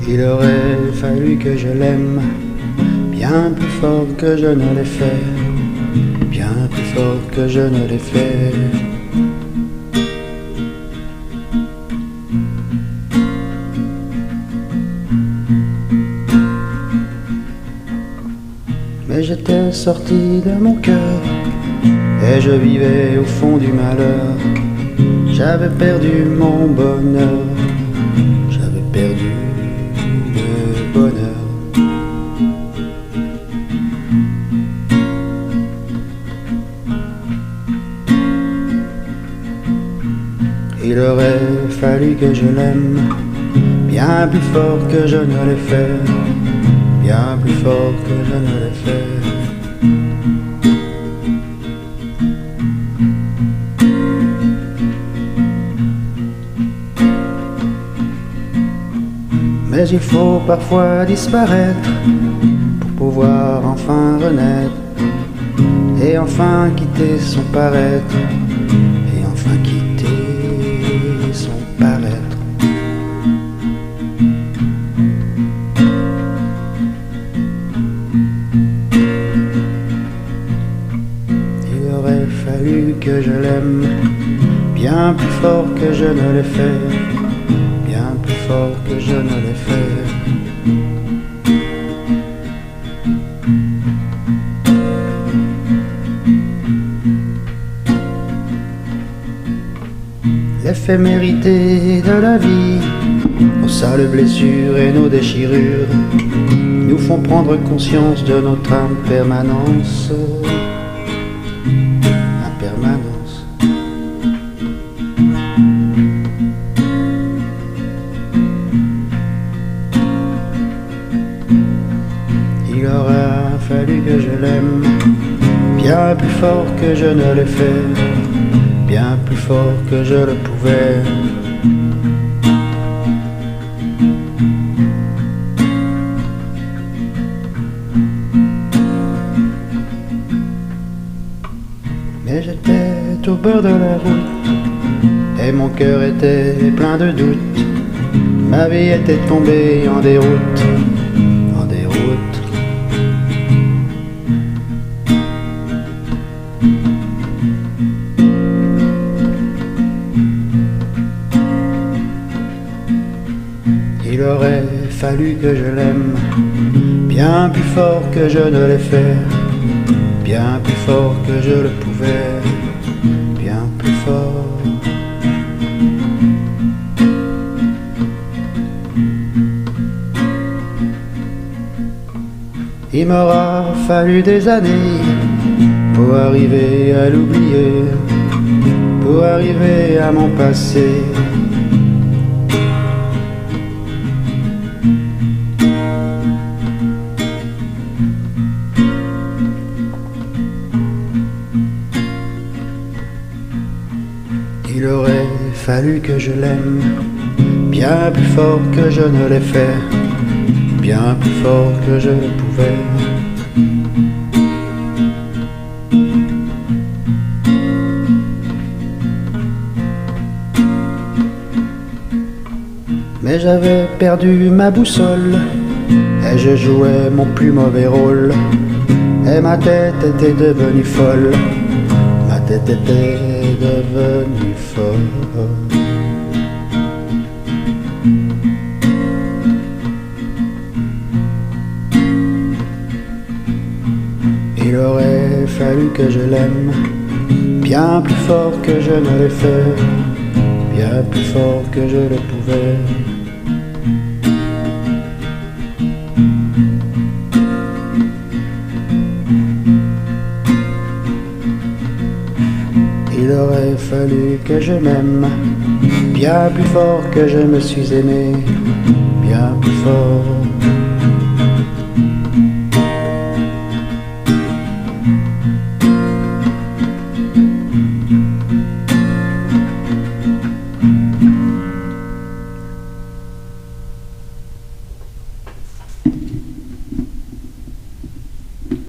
Il aurait fallu que je l'aime bien plus fort que je ne l'ai fait, bien plus fort que je ne l'ai fait. Mais j'étais sorti de mon cœur et je vivais au fond du malheur. J'avais perdu mon bonheur, j'avais perdu le bonheur. Il aurait fallu que je l'aime bien plus fort que je ne l'ai fait, bien plus fort que je ne l'ai fait. Mais il faut parfois disparaître pour pouvoir enfin renaître, et enfin quitter son paraître, et enfin quitter son paraître. Il aurait fallu que je l'aime bien plus fort que je ne l'ai fait, bien plus fort que je ne l'ai fait. L'éphémérité de la vie, nos sales blessures et nos déchirures nous font prendre conscience de notre impermanence. Impermanence. Il aura fallu que je l'aime bien plus fort que je ne l'ai fait, bien plus fort que je le pouvais. Mais j'étais au bord de la route et mon cœur était plein de doutes. Ma vie était tombée en déroute, en déroute. Il aurait fallu que je l'aime bien plus fort que je ne l'ai fait, bien plus fort que je le pouvais, bien plus fort. Il m'aura fallu des années pour arriver à l'oublier, pour arriver à m'en passer. Il aurait fallu que je l'aime bien plus fort que je ne l'ai fait, bien plus fort que je le pouvais. Mais j'avais perdu ma boussole et je jouais mon plus mauvais rôle, et ma tête était devenue folle, ma tête était devenue folle. Il aurait fallu que je l'aime bien plus fort que je ne l'ai fait, bien plus fort que je le pouvais. Il aurait fallu que je m'aime Bien plus fort que je me suis aimé, bien plus fort.